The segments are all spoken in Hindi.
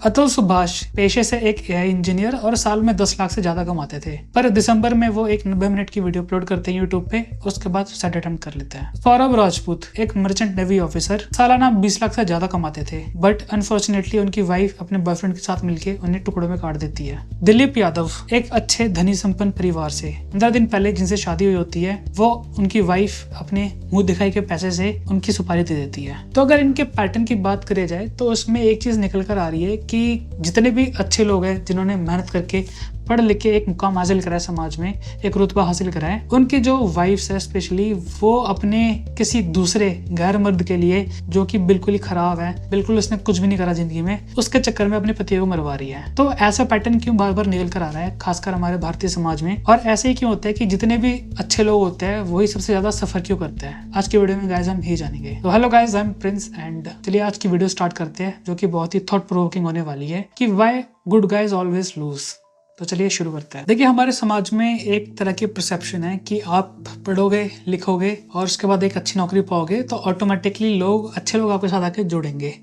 अतुल सुभाष पेशे से एक एआई इंजीनियर और साल में 10 लाख से ज्यादा कमाते थे, पर दिसंबर में वो एक 90 मिनट की वीडियो अपलोड करते हैं यूट्यूब पे, उसके बाद सुसाइड अटेम्प्ट कर लेते हैं। सौरभ राजपूत एक मर्चेंट नेवी ऑफिसर सालाना 20 लाख से ज्यादा कमाते थे, बट अनफॉर्चुनेटली उनकी वाइफ अपने बॉयफ्रेंड के साथ मिलकर उन्हें टुकड़ों में काट देती है। दिलीप यादव एक अच्छे धनी संपन्न परिवार से 15 दिन पहले जिनसे शादी हुई होती है, वो उनकी वाइफ अपने मुंह दिखाई के पैसे से उनकी सुपारी दे देती है। तो अगर इनके पैटर्न की बात करी जाए तो उसमें एक चीज निकल कर आ रही है कि जितने भी अच्छे लोग हैं जिन्होंने मेहनत करके पढ़ लिख के एक मुकाम हासिल करा है, समाज में एक रुतबा हासिल करा है, उनकी जो वाइफ्स है स्पेशली वो अपने किसी दूसरे गैर मर्द के लिए जो कि बिल्कुल ही खराब है, बिल्कुल उसने कुछ भी नहीं करा जिंदगी में, उसके चक्कर में अपने पतियों को मरवा रही है। तो ऐसा पैटर्न क्यों बार बार निकल कर आ रहा है, खासकर हमारे भारतीय समाज में, और ऐसे ही क्यों होता है कि जितने भी अच्छे लोग होते हैं वही सबसे ज्यादा सफर क्यों करते हैं? आज की वीडियो में गाइस हम यही जानेंगे। तो hello guys, I am Prince and चलिए आज की वीडियो स्टार्ट करते हैं, जो कि बहुत ही थॉट प्रोवोकिंग होने वाली है कि why good guys always lose. तो चलिए शुरू करते हैं। देखिए, हमारे समाज में एक तरह की परसेप्शन है कि आप पढ़ोगे लिखोगे और उसके बाद एक अच्छी नौकरी पाओगे तो ऑटोमेटिकली अच्छे लोग आपके साथ आके जुड़ेंगे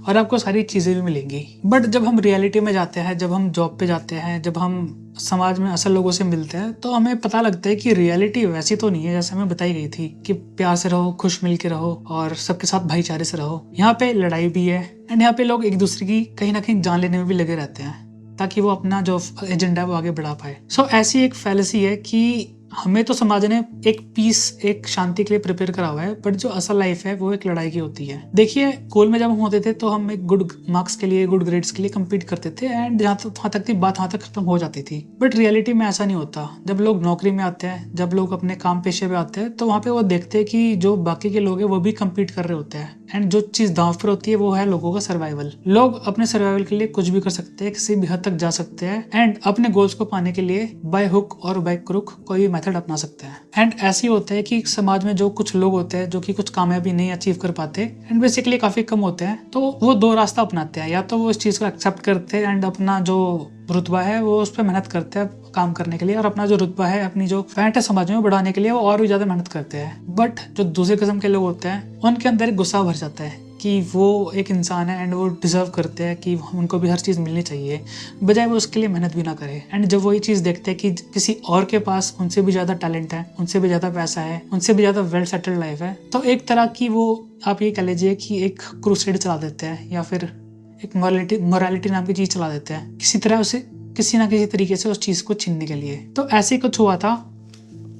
और आपको सारी चीजें भी मिलेंगी। बट जब हम रियलिटी में जाते हैं, जब हम जॉब पे जाते हैं, जब हम समाज में असल लोगों से मिलते हैं, तो हमें पता लगता है कि रियलिटी वैसी तो नहीं है जैसे हमें बताई गई थी कि प्यार से रहो, खुश मिल के रहो और सबके साथ भाईचारे से रहो। यहाँ पे लड़ाई भी है एंड यहाँ पे लोग एक दूसरे की कहीं ना कहीं जान लेने में भी लगे रहते हैं ताकि वो अपना जो एजेंडा है वो आगे बढ़ा पाए। सो ऐसी एक फैलेसी है कि हमें तो समाज ने एक पीस, एक शांति के लिए प्रिपेयर करा हुआ है, बट जो असल लाइफ है वो एक लड़ाई की होती है। देखिए, स्कूल में जब हम होते थे तो हम एक गुड मार्क्स के लिए, गुड ग्रेड्स के लिए कम्पीट करते थे एंड वहां तक थी बात, वहां तक खत्म हो जाती थी। बट रियलिटी में ऐसा नहीं होता। जब लोग नौकरी में आते हैं, जब लोग अपने काम पेशे पे आते हैं, तो वहाँ पे वो देखते हैं कि जो बाकी के लोग हैं वो भी कम्पीट कर रहे होते हैं एंड जो चीज दांव पर होती है वो है लोगों का सर्वाइवल। लोग अपने सर्वाइवल के लिए कुछ भी कर सकते हैं, किसी भी हद तक जा सकते हैं एंड अपने गोल्स को पाने के लिए बाय हुक और बाय क्रुक कोई भी मेथड अपना सकते हैं। एंड ऐसे ही होता है कि समाज में जो कुछ लोग होते हैं जो कि कुछ कामयाबी नहीं अचीव कर पाते एंड बेसिकली काफी कम होते हैं, तो वो दो रास्ता अपनाते हैं। या तो वो इस चीज को एक्सेप्ट करते हैं एंड अपना जो रुतबा है वो उस पर मेहनत करते हैं काम करने के लिए, और अपना जो रुतबा है, अपनी जो पैंट है समाज में बढ़ाने के लिए वो और भी ज्यादा मेहनत करते हैं। बट जो दूसरे किस्म के लोग होते हैं उनके अंदर एक गुस्सा भर जाता है कि वो एक इंसान है एंड वो डिजर्व करते हैं कि उनको भी हर चीज़ मिलनी चाहिए, बजाय वो उसके लिए मेहनत भी ना करे। एंड जब वो ये चीज़ देखते हैं कि किसी और के पास उनसे भी ज़्यादा टैलेंट है, उनसे भी ज़्यादा पैसा है, उनसे भी ज़्यादा वेल सेटल्ड लाइफ है, तो एक तरह की वो आप ये कह लीजिए कि एक क्रूसेड चला देते हैं या फिर एक मोरालिटी नाम की चीज़ चला देते हैं, किसी तरह उसे किसी ना किसी तरीके से उस चीज़ को छीनने के लिए। तो ऐसे कुछ हुआ था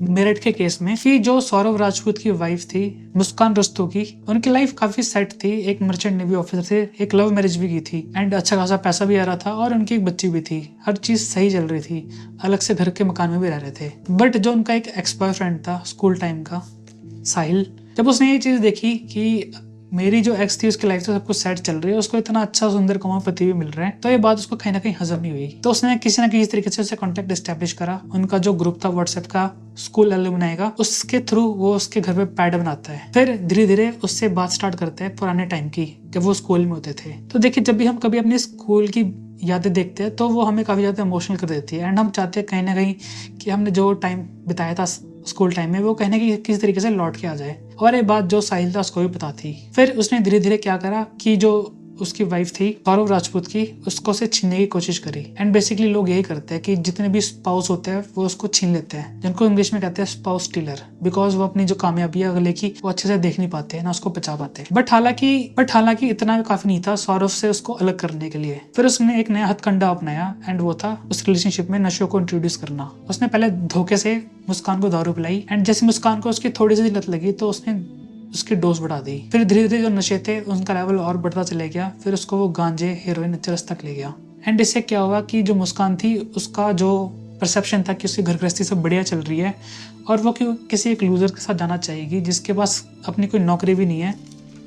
मेरठ के केस में कि जो सौरभ राजपूत की वाइफ थी मुस्कान रस्तोगी, उनकी लाइफ काफी सेट थी। एक मर्चेंट नेवी ऑफिसर थे, एक लव मैरिज भी की थी एंड अच्छा खासा पैसा भी आ रहा था और उनकी एक बच्ची भी थी, हर चीज सही चल रही थी, अलग से घर के मकान में भी रह रहे थे। बट जो उनका एक एक्स बॉयफ्रेंड था स्कूल टाइम का, साहिल, जब उसने ये चीज देखी कि मेरी जो एक्स थी उसकी लाइफ तो सब कुछ सेट चल रही है, उसको इतना अच्छा सुंदर कमा पति भी मिल रहा है, तो ये बात उसको कहीं ना कहीं हजम नहीं हुई। तो उसने किसी ना किसी तरीके से उससे कांटेक्ट एस्टेब्लिश करा। उनका जो ग्रुप था व्हाट्सएप का, स्कूल एलुमनाई का, उसके थ्रू वो उसके घर पे पैड बनाता है। फिर धीरे धीरे उससे बात स्टार्ट करते हैं पुराने टाइम की, जब वो स्कूल में होते थे। तो देखिए, जब भी हम कभी अपने स्कूल की यादें देखते हैं तो वो हमें काफी ज्यादा इमोशनल कर देती है एंड हम चाहते हैं कहीं ना कहीं कि हमने जो टाइम बिताया था स्कूल टाइम में वो कहने की किसी तरीके से लौट के आ जाए। और ये बात जो साहिल था उसको भी पता थी। फिर उसने धीरे धीरे क्या करा कि जो उसकी वाइफ थी सौरभ राजपूत की, उसको से छीनने की कोशिश करी। एंड बेसिकली लोग यही करते हैं कि जितने भी स्पाउस होते हैं वो उसको छीन लेते हैं, जिनको इंग्लिश में कहते हैं स्पाउस स्टीलर, बिकॉज वो अपनी जो कामयाबी है अगले की वो अच्छे से देख नहीं पाते ना उसको बचा पाते। बट हालांकि इतना भी काफी नहीं था सौरभ से उसको अलग करने के लिए। फिर उसने एक नया हथकंडा अपनाया एंड वो था उस रिलेशनशिप में नशों को इंट्रोड्यूस करना। उसने पहले धोखे से मुस्कान को दारू पिलाई एंड जैसे मुस्कान को उसकी थोड़ी सी लत लगी तो उसने उसकी डोज बढ़ा दी। फिर धीरे धीरे जो नशे थे उनका लेवल और बढ़ता चले गया। फिर उसको वो गांजे, हेरोइन, चरस तक ले गया। एंड इससे क्या हुआ कि जो मुस्कान थी उसका जो परसेप्शन था कि उसकी घर गृहस्थी सब बढ़िया चल रही है और वो क्यों किसी एक लूजर के साथ जाना चाहेगी जिसके पास अपनी कोई नौकरी भी नहीं है,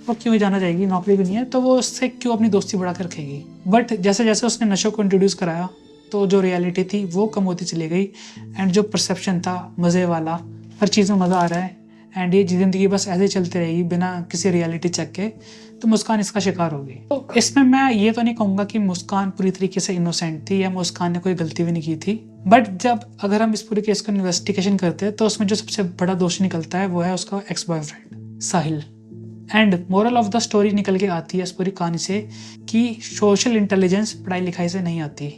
वो क्यों ही जाना चाहेगी, नौकरी भी नहीं है तो वो उससे क्यों अपनी दोस्ती बढ़ा कर रखेगी। बट जैसे जैसे उसने नशों को इंट्रोड्यूस कराया तो जो रियलिटी थी वो कम होती चली गई एंड जो परसेप्शन था मज़े वाला, हर चीज़ में मज़ा आ रहा है एंड ये जिंदगी बस ऐसे चलती रहेगी बिना किसी रियलिटी चेक के, तो मुस्कान इसका शिकार होगी। तो इसमें मैं ये तो नहीं कहूँगा कि मुस्कान पूरी तरीके से इनोसेंट थी या मुस्कान ने कोई गलती भी नहीं की थी, बट जब अगर हम इस पूरे केस को इन्वेस्टिगेशन करते हैं तो उसमें जो सबसे बड़ा दोषी निकलता है वो है उसका ex boyfriend Sahil. And moral of the story निकल के आती है इस पूरी कहानी से कि सोशल इंटेलिजेंस पढ़ाई लिखाई से नहीं आती।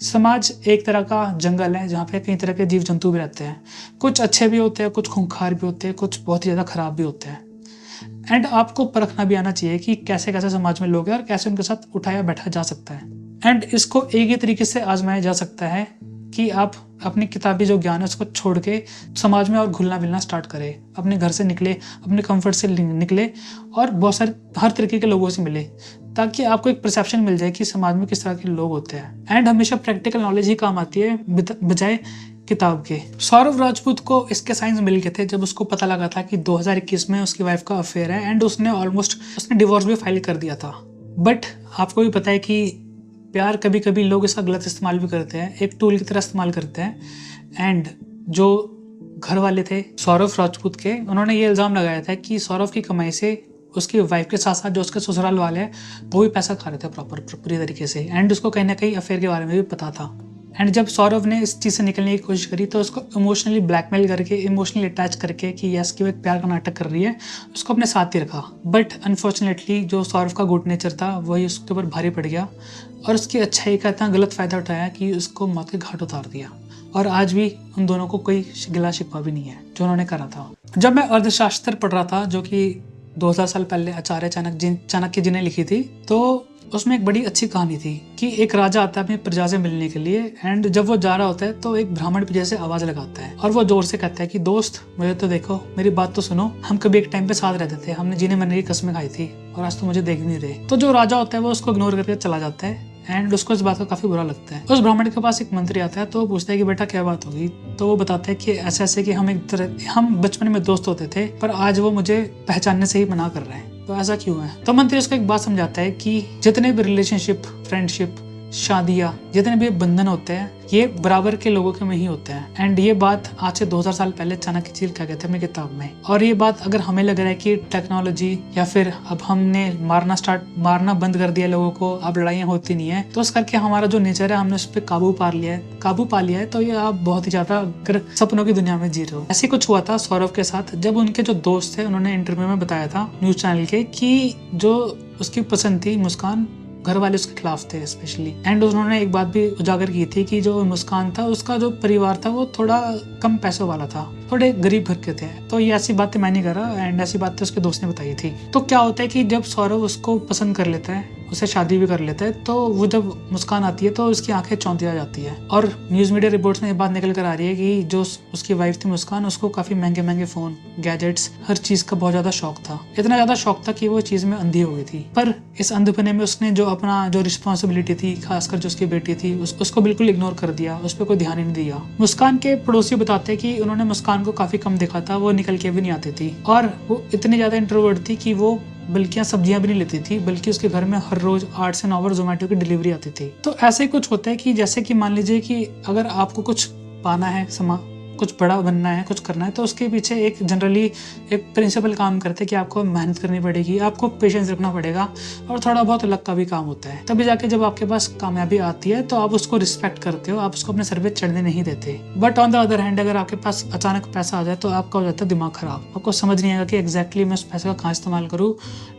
समाज एक तरह का जंगल है जहाँ पे कई तरह के जीव जंतु भी रहते हैं, कुछ अच्छे भी होते हैं, कुछ खूंखार भी होते हैं, कुछ बहुत ही ज़्यादा खराब भी होते हैं। एंड आपको परखना भी आना चाहिए कि कैसे कैसे समाज में लोग हैं और कैसे उनके साथ उठाया बैठा जा सकता है। एंड इसको एक ही तरीके से आजमाया जा सकता है कि आप अपनी किताबी जो ज्ञान है उसको छोड़ के समाज में और घुलना मिलना स्टार्ट करें, अपने घर से निकले, अपने कंफर्ट से निकले और बहुत सारे हर तरीके के लोगों से मिले, ताकि आपको एक परसेप्शन मिल जाए कि समाज में किस तरह के लोग होते हैं। एंड हमेशा प्रैक्टिकल नॉलेज ही काम आती है बजाय किताब के। सौरभ राजपूत को इसके साइंस मिल गए थे जब उसको पता लगा था कि 2021 में उसकी वाइफ का अफेयर है एंड उसने डिवोर्स भी फाइल कर दिया था। बट आपको भी पता है कि प्यार कभी कभी लोग इसका गलत इस्तेमाल भी करते हैं, एक टूल की तरह इस्तेमाल करते हैं। एंड जो घर वाले थे सौरभ राजपूत के, उन्होंने ये इल्ज़ाम लगाया था कि सौरभ की कमाई से उसकी वाइफ के साथ साथ जो उसके ससुराल वाले हैं वो भी पैसा खा रहे थे प्रॉपर पूरी तरीके से। एंड उसको कहीं ना कहीं अफेयर के बारे में भी पता था। एंड जब सौरभ ने इस चीज़ से निकलने की कोशिश करी तो उसको इमोशनली ब्लैकमेल करके, इमोशनली अटैच करके कि यस कि वो एक प्यार का नाटक कर रही है, उसको अपने साथ ही रखा। बट अनफॉर्चुनेटली जो सौरभ का गुड नेचर था वही उसके ऊपर भारी पड़ गया और उसकी अच्छाई का इतना गलत फ़ायदा उठाया कि उसको मौत के घाट उतार दिया। और आज भी उन दोनों को कोई गिला शिकवा भी नहीं है जो उन्होंने करा था। जब मैं अर्थशास्त्र पढ़ रहा था, जो कि 2000 साल पहले आचार्य चाणक्य जी ने लिखी थी, तो उसमें एक बड़ी अच्छी कहानी थी कि एक राजा आता है अपनी प्रजा से मिलने के लिए। एंड जब वो जा रहा होता है तो एक ब्राह्मण पीछे से आवाज लगाता है और वो जोर से कहता है कि दोस्त मुझे तो देखो, मेरी बात तो सुनो, हम कभी एक टाइम पे साथ रहते थे, हमने जीने मरने की कसमें खाई थी और आज तो मुझे देख नहीं रहे। तो जो राजा होता है वो उसको इग्नोर करके चला जाता है एंड उसको इस बात का काफी बुरा लगता है। उस ब्राह्मण के पास एक मंत्री आता है तो वो पूछता है कि बेटा क्या बात होगी। तो वो बताता है कि ऐसे ऐसे कि हम बचपन में दोस्त होते थे पर आज वो मुझे पहचानने से ही मना कर रहे हैं, तो ऐसा क्यों है। तो मंत्री उसको एक बात समझाता है कि जितने भी रिलेशनशिप, फ्रेंडशिप, शादियाँ, जितने भी बंधन होते हैं ये बराबर के लोगों के में ही होते हैं। एंड ये बात आज से 2000 साल पहले चाणक्य जी कह गए थे अपनी किताब में। और ये बात अगर हमें लग रहा है कि टेक्नोलॉजी या फिर अब हमने मारना बंद कर दिया लोगों को, अब लड़ाइयाँ होती नहीं है, तो इस करके हमारा जो नेचर है हमने उस पर काबू पा लिया है, तो ये आप बहुत ही ज्यादा अगर सपनों की दुनिया में जी रहे हो। ऐसे कुछ हुआ था सौरभ के साथ जब उनके जो दोस्त थे उन्होंने इंटरव्यू में बताया था न्यूज चैनल के कि जो उसकी पसंद थी मुस्कान, घर वाले उसके खिलाफ थे स्पेशली। एंड उन्होंने एक बात भी उजागर की थी कि जो मुस्कान था उसका जो परिवार था वो थोड़ा कम पैसों वाला था, थोड़े गरीब घर के थे। तो ये ऐसी बातें मैं नहीं कर रहा एंड ऐसी बातें उसके दोस्त ने बताई थी। तो क्या होता है कि जब सौरभ उसको पसंद कर लेता है, उसे शादी भी कर लेता है, तो वो जब मुस्कान आती है तो उसकी आंखें चौंधिया जाती है। और न्यूज मीडिया रिपोर्ट्स में ये बात निकल कर आ रही है कि जो उसकी वाइफ थी मुस्कान, उसको काफी महंगे फोन, गैजेट्स, हर चीज का बहुत ज्यादा शौक था। इतना ज्यादा शौक था कि वो चीज में अंधी हो गई थी। पर इस अंधपने में उसने जो अपना जो रिस्पॉन्सिबिलिटी थी, खासकर जो उसकी बेटी थी, उसको बिल्कुल इग्नोर कर दिया, उस पर कोई ध्यान ही नहीं दिया। मुस्कान के पड़ोसी बताते हैं कि उन्होंने मुस्कान को काफी कम देखा था, वो निकल के भी नहीं आती थी और वो इतनी ज्यादा इंट्रोवर्ट थी कि वो बल्कि सब्जियां भी नहीं लेती थी, बल्कि उसके घर में हर रोज 8 से 9 बार जोमेटो की डिलीवरी आती थी। तो ऐसे ही कुछ होता है कि जैसे कि मान लीजिए कि अगर आपको कुछ पाना है, कुछ बड़ा बनना है, कुछ करना है, तो उसके पीछे एक जनरली एक प्रिंसिपल काम करते हैं कि आपको मेहनत करनी पड़ेगी, आपको पेशेंस रखना पड़ेगा और थोड़ा बहुत लक का भी काम होता है। तभी जाके जब आपके पास कामयाबी आती है तो आप उसको रिस्पेक्ट करते हो, आप उसको अपने सर पे चढ़ने नहीं देते। But on the other hand अगर आपके पास अचानक पैसा आ जाए तो आपका हो जाता है दिमाग खराब। आपको समझ नहीं आएगा कि एग्जैक्टली मैं उस पैसे का कहाँ इस्तेमाल करूँ।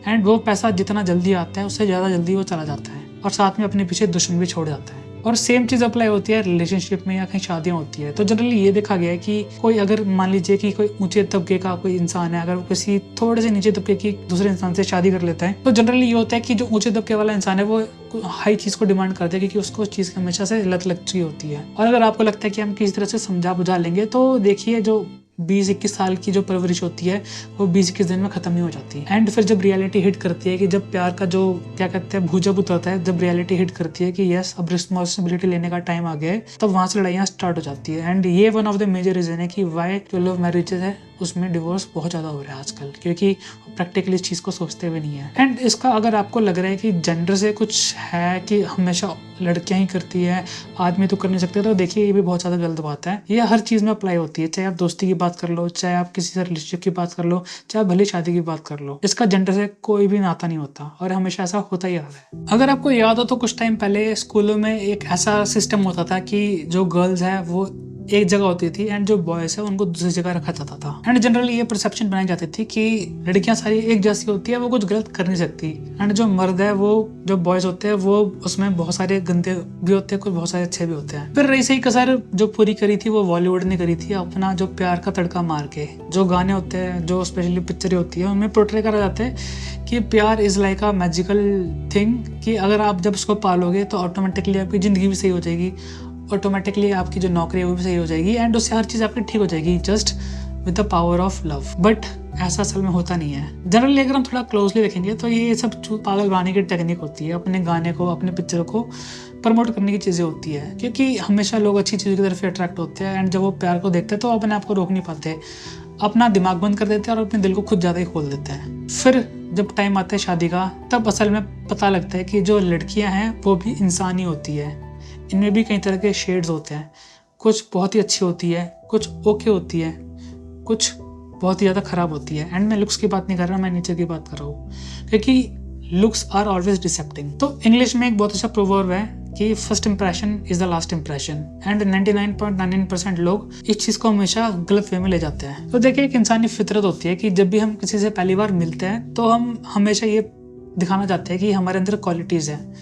एंड वो पैसा जितना जल्दी आता है उससे ज़्यादा जल्दी वो चला जाता है और साथ में अपने पीछे दुश्मन भी छोड़ जाता है। और सेम चीज़ अप्लाई होती है रिलेशनशिप में या कहीं शादियाँ होती है। तो जनरली ये देखा गया है कि कोई अगर मान लीजिए कि कोई ऊंचे तबके का कोई इंसान है, अगर वो किसी थोड़े से नीचे तबके की दूसरे इंसान से शादी कर लेता है, तो जनरली ये होता है कि जो ऊंचे तबके वाला इंसान है वो हाई चीज़ को डिमांड करते हैं क्योंकि उसको उस चीज़ की हमेशा से लत लग चुकी होती है। और अगर आपको लगता है कि हम किसी तरह से समझा बुझा लेंगे, तो देखिए जो 20-21 साल की जो परवरिश होती है वो 20-21 दिन में खत्म नहीं हो जाती। एंड फिर जब रियलिटी हिट करती है कि जब प्यार का जो क्या कहते हैं भूजब उतरता है, जब रियलिटी हिट करती है कि यस अब रिस्पॉन्सिबिलिटी लेने का टाइम आ गया है, तब वहां से लड़ाइयाँ स्टार्ट हो जाती है। एंड ये one of the major reason है कि वाई जो लव मैरिजेस है उसमें डिवोर्स बहुत ज़्यादा हो रहा है आजकल, क्योंकि प्रैक्टिकली इस चीज़ को सोचते हुए नहीं है। एंड इसका अगर आपको लग रहा है कि जेंडर से कुछ है कि हमेशा लड़कियां ही करती है, आदमी तो कर नहीं सकते, तो देखिए ये भी बहुत ज़्यादा गलत बात है। ये हर चीज़ में अप्लाई होती है, चाहे आप दोस्ती की बात कर लो, चाहे आप किसी से रिलेशनशिप की बात कर लो, चाहे भले शादी की बात कर लो, इसका जेंडर से कोई भी नाता नहीं होता और हमेशा ऐसा होता ही आ रहा है। अगर आपको याद हो तो कुछ टाइम पहले स्कूलों में एक ऐसा सिस्टम होता था कि जो गर्ल्स है वो एक जगह होती थी एंड जो बॉयज है उनको दूसरी जगह रखा जाता था। एंड जनरली ये परसेप्शन बनाई जाती थी कि लड़कियां सारी एक जैसी होती है, वो कुछ गलत कर नहीं सकती। एंड जो मर्द है, वो जो बॉयज होते हैं, वो उसमें बहुत सारे गंदे भी होते हैं, कुछ बहुत सारे अच्छे भी होते हैं। फिर रही सही कसर जो पूरी करी थी वो बॉलीवुड ने करी थी, अपना जो प्यार का तड़का मार के। जो गाने होते हैं, जो स्पेशली पिक्चरें होती है, उनमें पोर्ट्रे करा जाता है कि प्यार is like a magical thing, कि अगर आप जब उसको पालोगे तो ऑटोमेटिकली आपकी जिंदगी भी सही हो जाएगी, ऑटोमेटिकली आपकी जो नौकरी है वो भी सही हो जाएगी एंड उससे हर चीज़ आपकी ठीक हो जाएगी, just with the power of love. But ऐसा असल में होता नहीं है। जनरली अगर हम थोड़ा क्लोजली देखेंगे तो ये सब पागल बनाने की टेक्निक होती है, अपने गाने को, अपने पिक्चर को प्रमोट करने की चीज़ें होती है, क्योंकि हमेशा लोग अच्छी चीज़ की तरफ अट्रैक्ट होते हैं एंड जब वो प्यार को देखते हैं तो अपने आप को रोक नहीं पाते, अपना दिमाग बंद कर देते हैं और अपने दिल को खुद ज़्यादा ही खोल देते हैं। फिर जब टाइम आता है शादी का, तब असल में पता लगता है कि जो लड़कियां हैं वो भी इंसान ही होती है, इनमें भी कई तरह के शेड्स होते हैं, कुछ बहुत ही अच्छी होती है, कुछ ओके होती है, कुछ बहुत ही ज़्यादा ख़राब होती है। एंड मैं लुक्स की बात नहीं कर रहा, मैं नेचर की बात कर रहा हूँ, क्योंकि लुक्स आर ऑलवेज डिसेप्टिंग। तो इंग्लिश में एक बहुत अच्छा प्रोवर्ब है कि first impression is the last impression, and 99.99% लोग इस चीज़ को हमेशा गलत वे में ले जाते हैं। तो देखिए, एक इंसानी फितरत होती है कि जब भी हम किसी से पहली बार मिलते हैं तो हम हमेशा ये दिखाना चाहते हैं कि हमारे अंदर क्वालिटीज़ हैं,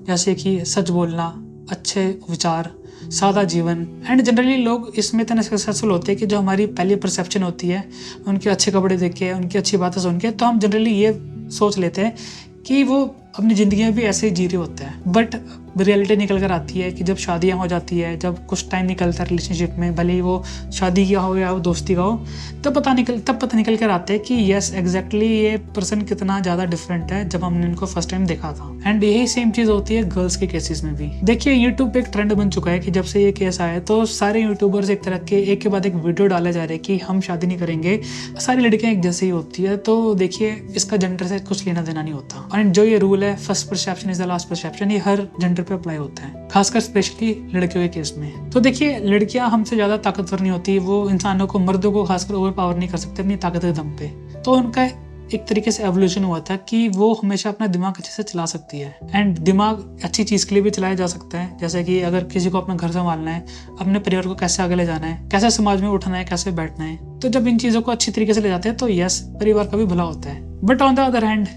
जैसे कि सच बोलना, अच्छे विचार, सादा जीवन। एंड जनरली लोग इसमें इतने सक्सेसफुल होते हैं कि जो हमारी पहली परसेप्शन होती है, उनके अच्छे कपड़े देख के, उनकी अच्छी बातें सुन के, तो हम जनरली ये सोच लेते हैं कि वो अपनी ज़िंदगी में भी ऐसे ही जी रहे होते हैं। बट रियलिटी निकल कर आती है कि जब शादियाँ हो जाती है, जब कुछ टाइम निकलता है रिलेशनशिप में, भले ही वो शादी का हो या वो दोस्ती का हो, तब पता निकल कर आते हैं कि यस एग्जैक्टली ये पर्सन कितना ज़्यादा डिफरेंट है जब हमने इनको फर्स्ट टाइम देखा था। एंड यही सेम चीज़ होती है गर्ल्स के केसेस में भी। देखिए, यूट्यूब पे एक ट्रेंड बन चुका है कि जब से ये केस आया तो सारे यूट्यूबर्स एक तरह के एक के बाद एक वीडियो डाले जा रहे हैं कि हम शादी नहीं करेंगे, सारी लड़कियां एक जैसे ही होती है। तो देखिए, इसका जेंडर से कुछ लेना देना नहीं होता। एंड जो ये रूल है, first perception is the last perception, ये हर जेंडर पे अप्लाई होता है, खासकर स्पेशली लड़कियों के केस में। तो देखिए, लड़कियां हमसे ज्यादा ताकतवर नहीं होती, वो इंसानों को, मर्दों को खासकर ओवर पावर नहीं कर सकते अपनी ताकत के दम पे। तो उनका एक तरीके से एवोल्यूशन हुआ था कि वो हमेशा अपना दिमाग अच्छे से चला सकती है। एंड दिमाग अच्छी चीज़ के लिए भी चलाया जा सकता है, जैसे कि अगर किसी को अपना घर संभालना है, अपने परिवार को कैसे आगे ले जाना है, कैसे समाज में उठना है, कैसे बैठना है, तो जब इन चीज़ों को अच्छी तरीके से ले जाते हैं तो यस, परिवार का भी भला होता है। But on the other hand,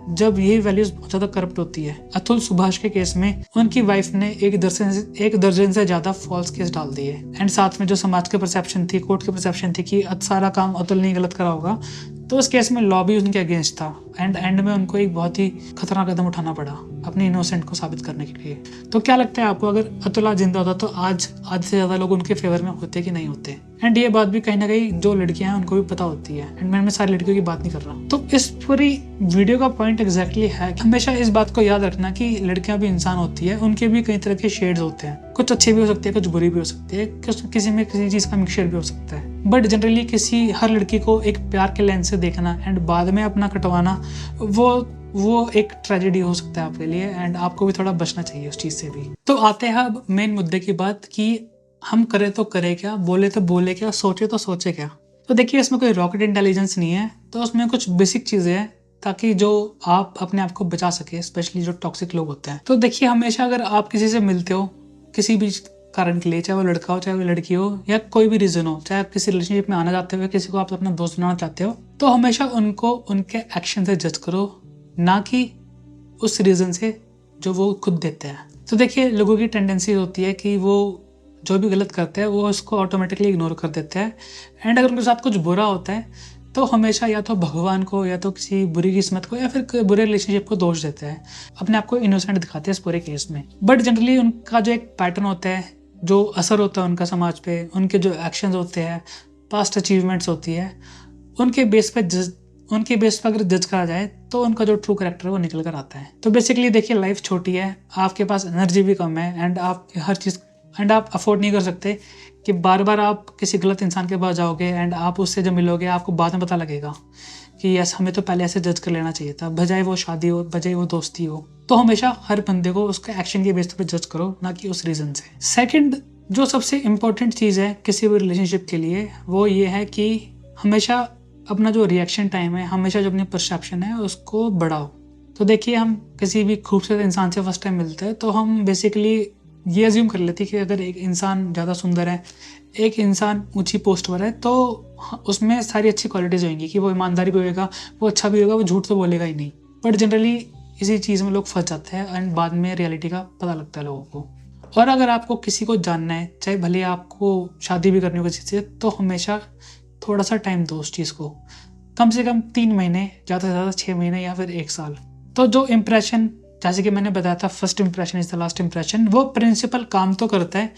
जब ये वैल्यूज बहुत ज्यादा करप्ट होती है, अतुल सुभाष के केस में उनकी वाइफ ने एक दर्जन से ज्यादा फॉल्स केस डाल दिए। एंड साथ में जो समाज के परसेप्शन थी, कोर्ट के परसेप्शन थी कि सारा काम अतुल ने गलत करा होगा, तो उस केस में लॉ भी उनके अगेंस्ट था। एंड में उनको एक बहुत ही खतरनाक कदम उठाना पड़ा अपने इनोसेंट को साबित करने के लिए। तो क्या लगता है आपको, अगर अतुल आज जिंदा होता तो आज आधे से ज्यादा लोग उनके फेवर में होते कि नहीं होते? एंड ये बात भी कहीं ना कहीं जो लड़कियां हैं उनको भी पता होती है। एंड मैं सारी लड़कियों की बात नहीं कर रहा। तो इस पूरी वीडियो का पॉइंट एग्जैक्टली है कि हमेशा इस बात को याद रखना कि लड़कियां भी इंसान होती है, उनके भी कई तरह के शेड्स होते हैं, कुछ अच्छे भी हो सकते हैं, कुछ बुरी भी हो सकती है, किसी में किसी चीज का मिक्सचर भी हो सकता है। बट जनरली हर लड़की को एक प्यार के लेंस से देखना एंड बाद में अपना कटवाना, वो एक ट्रेजेडी हो सकता है आपके लिए। एंड आपको भी थोड़ा बचना चाहिए उस चीज से भी। तो आते हैं अब मेन मुद्दे की बात कि हम करें तो करें क्या, बोले तो बोले क्या, सोचे तो सोचे क्या। तो देखिए, इसमें कोई रॉकेट इंटेलिजेंस नहीं है, तो उसमें कुछ बेसिक चीजें हैं ताकि जो आप अपने आप को बचा सके, स्पेशली जो टॉक्सिक लोग होते हैं। तो देखिए, हमेशा अगर आप किसी से मिलते हो किसी भी कारण के लिए, चाहे वो लड़का हो चाहे वो लड़की हो या कोई भी रीजन हो, चाहे आप किसी रिलेशनशिप में आना चाहते हो, किसी को आप अपना दोस्त बनाना चाहते हो, तो हमेशा उनको उनके एक्शन से जज करो, ना कि उस रीजन से जो वो खुद देते हैं। तो देखिए, लोगों की टेंडेंसी होती है कि वो जो भी गलत करते हैं वो उसको ऑटोमेटिकली इग्नोर कर देते हैं। एंड अगर उनके साथ कुछ बुरा होता है तो हमेशा या तो भगवान को या तो किसी बुरी किस्मत को या फिर बुरे रिलेशनशिप को दोष देते हैं, अपने आप को इनोसेंट दिखाते हैं इस पूरे केस में। बट जनरली उनका जो एक पैटर्न होता है, जो असर होता है उनका समाज पे, उनके जो एक्शंस होते हैं, पास्ट अचीवमेंट्स होती है, उनके बेस पे अगर जज करा जाए तो उनका जो ट्रू कैरेक्टर है वो निकल कर आता है। तो बेसिकली देखिए, लाइफ छोटी है, आपके पास एनर्जी भी कम है एंड आप अफोर्ड नहीं कर सकते कि बार बार आप किसी गलत इंसान के पास जाओगे एंड आप उससे जब मिलोगे आपको बाद में पता लगेगा कि यस, हमें तो पहले ऐसे जज कर लेना चाहिए था, बजाय वो शादी हो, बजाय वो दोस्ती हो। तो हमेशा हर बंदे को उसके एक्शन के बेस पे जज करो, ना कि उस रीजन से। सेकंड, जो सबसे इम्पोर्टेंट चीज़ है किसी भी रिलेशनशिप के लिए, वो ये है कि हमेशा अपना जो रिएक्शन टाइम है, हमेशा जो अपनी परसेप्शन है उसको बढ़ाओ। तो देखिए, हम किसी भी खूबसूरत इंसान से फर्स्ट टाइम मिलते हैं तो हम बेसिकली ये अज्यूम कर लेती कि अगर एक इंसान ज़्यादा सुंदर है, एक इंसान ऊंची पोस्ट पर है, तो उसमें सारी अच्छी क्वालिटीज़ होंगी कि वो ईमानदारी भी होगा, वो अच्छा भी होगा, वो झूठ तो बोलेगा ही नहीं। बट जनरली इसी चीज़ में लोग फंस जाते हैं एंड बाद में रियलिटी का पता लगता है लोगों को। और अगर आपको किसी को जानना है, चाहे भले आपको शादी भी करनी हो किसी से, तो हमेशा थोड़ा सा टाइम दो उस चीज़ को, कम से कम 3 महीने, ज़्यादा से ज़्यादा 6 महीने या फिर 1 साल। तो जो इम्प्रेशन, जैसे कि मैंने बताया था, first impression is the last impression, वो प्रिंसिपल काम तो करता है,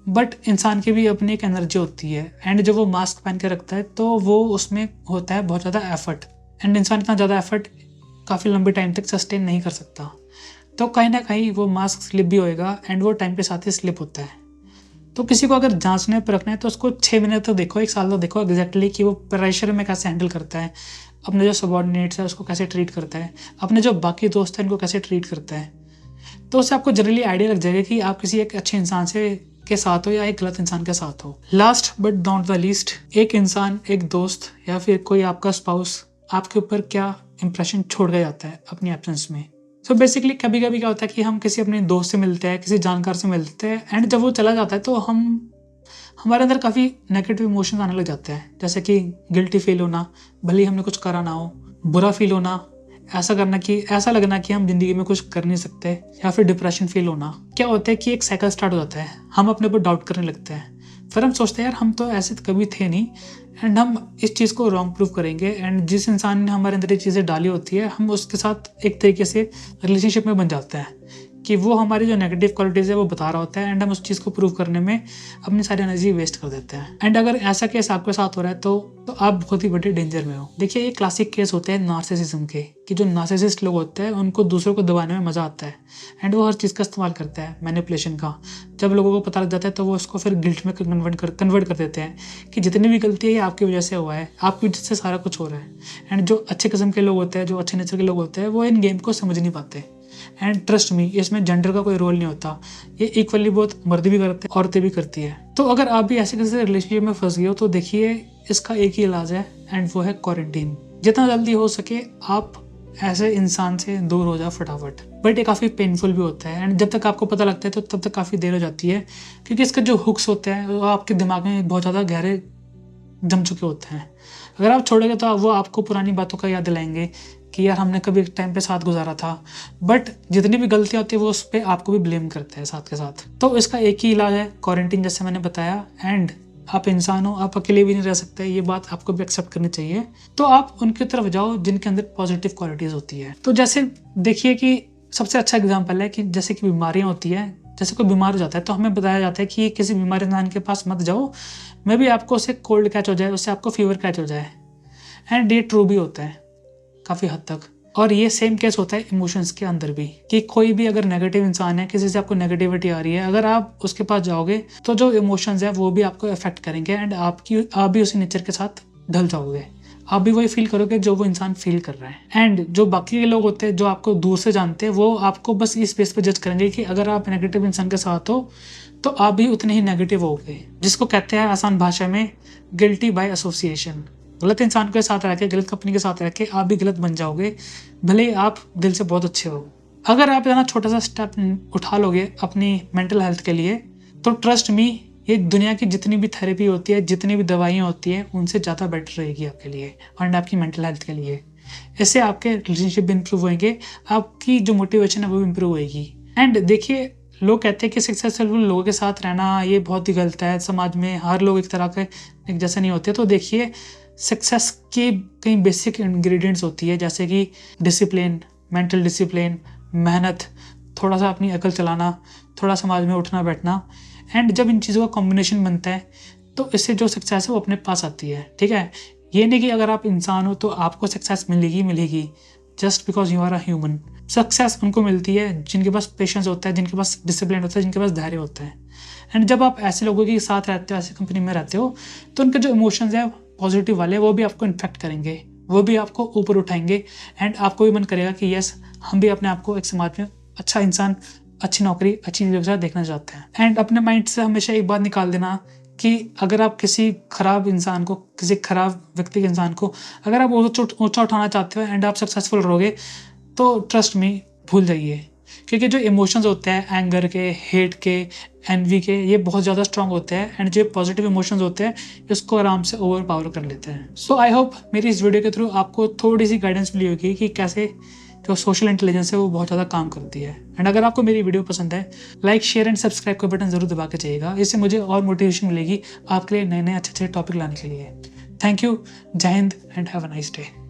बट इंसान की भी अपनी एक एनर्जी होती है। एंड जब वो मास्क पहन के रखता है तो वो उसमें होता है बहुत ज़्यादा एफर्ट, एंड इंसान इतना ज़्यादा एफर्ट काफ़ी लंबे टाइम तक सस्टेन नहीं कर सकता। तो कहीं ना कहीं वो मास्क स्लिप भी होएगा, एंड वो टाइम के साथ ही स्लिप होता है। तो किसी को अगर जांचने परखना है तो उसको 6 महीने तक देखो, 1 साल तक देखो एग्जैक्टली कि वो प्रेशर में कैसे हैंडल करता है, अपने जो सबॉर्डिनेट्स है उसको कैसे ट्रीट करता है, अपने जो बाकी दोस्त हैं इनको कैसे ट्रीट करता है। तो उससे आपको जनरली आइडिया लग जाएगा कि आप किसी एक अच्छे इंसान से के साथ हो या एक गलत इंसान के साथ हो। Last but not the least, एक इंसान, एक दोस्त या फिर कोई आपका स्पाउस आपके ऊपर क्या इंप्रेशन छोड़ के जाता है अपनी एब्सेंस में। सो बेसिकली कभी कभी क्या होता है कि हम किसी अपने दोस्त से मिलते हैं, किसी जानकार से मिलते हैं, एंड जब वो चला जाता है तो हमारे अंदर काफ़ी नेगेटिव इमोशंस आने लग जाते हैं, जैसे कि गिल्टी फील होना, भले ही हमने कुछ करा ना हो, बुरा फील होना, ऐसा लगना कि हम जिंदगी में कुछ कर नहीं सकते, या फिर डिप्रेशन फील होना। क्या होता है कि एक साइकिल स्टार्ट हो जाता है, हम अपने ऊपर डाउट करने लगते हैं, फिर हम सोचते हैं यार हम तो ऐसे कभी थे नहीं, एंड हम इस चीज़ को रॉन्ग प्रूव करेंगे। एंड जिस इंसान ने हमारे अंदर ये चीज़ें डाली होती है, हम उसके साथ एक तरीके से रिलेशनशिप में बन जाते हैं कि वो हमारी जो नेगेटिव क्वालिटीज़ है वो बता रहा होता है, एंड हम उस चीज़ को प्रूव करने में अपनी सारी एनर्जी वेस्ट कर देते हैं। एंड अगर ऐसा केस आपके साथ हो रहा है तो आप बहुत ही बड़े डेंजर में हो। देखिए, ये क्लासिक केस होते हैं नार्सिसिज्म के, कि जो नार्सिसिस्ट लोग होते हैं उनको दूसरों को दबाने में मज़ा आता है, एंड वो हर चीज़ का इस्तेमाल करता है, मैनिपुलेशन का। जब लोगों को पता लग जाता है तो वो उसको फिर गिल्ट में कन्वर्ट कर देते हैं कि जितनी भी गलती है ये आपकी वजह से हुआ है, आपकी वजह से सारा कुछ हो रहा है। एंड जो अच्छे किस्म के लोग होते हैं, जो अच्छे नेचर के लोग होते हैं, वो इन गेम को समझ नहीं पाते। एंड ट्रस्ट मी, इसमें जेंडर का कोई रोल नहीं होता, ये इक्वली बहुत मर्द भी करते हैं, औरतें भी करती है। तो अगर आप भी ऐसे किसी रिलेशनशिप में फंस गए हो तो देखिए, इसका एक ही इलाज है, एंड वो है क्वारंटीन। जितना जल्दी हो सके आप ऐसे इंसान से दूर हो जाओ फटाफट। बट ये काफ़ी पेनफुल भी होता है, एंड जब तक आपको पता लगता है तो तब तक काफ़ी देर हो जाती है, क्योंकि इसके जो हुक्स होते हैं वो आपके दिमाग में बहुत ज़्यादा गहरे जम चुके होते हैं। अगर आप छोड़ोगे तो वो आपको पुरानी बातों का याद दिलाएंगे कि यार हमने कभी एक टाइम पे साथ गुजारा था, बट जितनी भी गलतियाँ होती है वो उस पर आपको भी ब्लेम करते हैं साथ के साथ। तो इसका एक ही इलाज है, क्वारंटीन, जैसे मैंने बताया। एंड आप इंसान हो, आप अकेले भी नहीं रह सकते, ये बात आपको भी एक्सेप्ट करनी चाहिए। तो आप उनकी तरफ जाओ जिनके अंदर पॉजिटिव क्वालिटीज़ होती है। तो जैसे देखिए कि सबसे अच्छा एग्जाम्पल है कि जैसे कि बीमारियाँ होती है, जैसे कोई बीमार हो जाता है तो हमें बताया जाता है कि किसी बीमारी इंसान के पास मत जाओ, मे भी आपको उससे कोल्ड कैच हो जाए, उससे आपको फीवर कैच हो जाए। एंड ये ट्रू भी होता है काफ़ी हद तक। और ये सेम केस होता है इमोशंस के अंदर भी, कि कोई भी अगर नेगेटिव इंसान है, किसी से आपको नेगेटिविटी आ रही है, अगर आप उसके पास जाओगे तो जो इमोशंस है वो भी आपको अफेक्ट करेंगे, एंड आप भी उसी नेचर के साथ ढल जाओगे, आप भी वही फील करोगे जो वो इंसान फील कर रहा है। एंड जो बाकी के लोग होते हैं जो आपको दूर से जानते हैं, वो आपको बस इस बेस पे जज करेंगे कि अगर आप नेगेटिव इंसान के साथ हो तो आप भी उतने ही नेगेटिव होगे, जिसको कहते हैं आसान भाषा में गिल्टी बाय एसोसिएशन। गलत इंसान के साथ रह के, गलत कंपनी के साथ रह के आप भी गलत बन जाओगे, भले ही आप दिल से बहुत अच्छे हो। अगर आप इतना छोटा सा स्टेप उठा लोगे अपनी मेंटल हेल्थ के लिए, तो ट्रस्ट मी, ये दुनिया की जितनी भी थेरेपी होती है, जितनी भी दवाइयाँ होती हैं, उनसे ज़्यादा बेटर रहेगी आपके लिए और आपकी मेंटल हेल्थ के लिए। इससे आपके रिलेशनशिप भी इंप्रूव होंगे, आपकी जो मोटिवेशन है वो भी इंप्रूव होएगी। एंड देखिए, लोग कहते हैं कि सक्सेसफुल लोगों के साथ रहना ये बहुत ही गलत है, समाज में हर लोग एक तरह के एक जैसे नहीं होते। तो देखिए, सक्सेस की कई बेसिक इंग्रेडिएंट्स होती है, जैसे कि डिसिप्लिन, मेंटल डिसिप्लिन, मेहनत, थोड़ा सा अपनी अकल चलाना, थोड़ा समाज में उठना बैठना। एंड जब इन चीज़ों का कॉम्बिनेशन बनता है तो इससे जो सक्सेस है वो अपने पास आती है। ठीक है, ये नहीं कि अगर आप इंसान हो तो आपको सक्सेस मिलेगी just because you are a human. Success उनको मिलती है जिनके पास पेशेंस होता है, जिनके पास डिसिप्लिन होता है, जिनके पास धैर्य होता है। एंड जब आप ऐसे लोगों के साथ रहते हो, ऐसी कंपनी में रहते हो, तो उनके जो इमोशंस है पॉजिटिव वाले, वो भी आपको इन्फेक्ट करेंगे, वो भी आपको ऊपर उठाएंगे, एंड आपको भी मन करेगा कि यस, हम भी अपने आप को एक समाज में अच्छा इंसान, अच्छी नौकरी, अच्छी चीज़ों के साथ देखना चाहते हैं। एंड अपने माइंड से हमेशा एक बात निकाल देना कि अगर आप किसी खराब इंसान को, किसी खराब व्यक्ति के इंसान को अगर आप ऊंचा उठाना चाहते हो एंड आप सक्सेसफुल रहोगे, तो ट्रस्ट मी, भूल जाइए, क्योंकि जो इमोशंस होते हैं एंगर के, हेट के, एनवी के, ये बहुत ज़्यादा स्ट्रांग होते हैं एंड जो पॉजिटिव इमोशंस होते हैं इसको आराम से ओवर पावर कर लेते हैं। सो आई होप मेरी इस वीडियो के थ्रू आपको थोड़ी सी गाइडेंस मिली होगी कि कैसे जो सोशल इंटेलिजेंस है वो बहुत ज़्यादा काम करती है। एंड अगर आपको मेरी वीडियो पसंद है, लाइक शेयर एंड सब्सक्राइब का बटन जरूर दबा के जाइएगा। इससे मुझे और मोटिवेशन मिलेगी आपके लिए नए नए अच्छे अच्छे टॉपिक लाने के लिए। थैंक यू, जय Hind and have a nice day.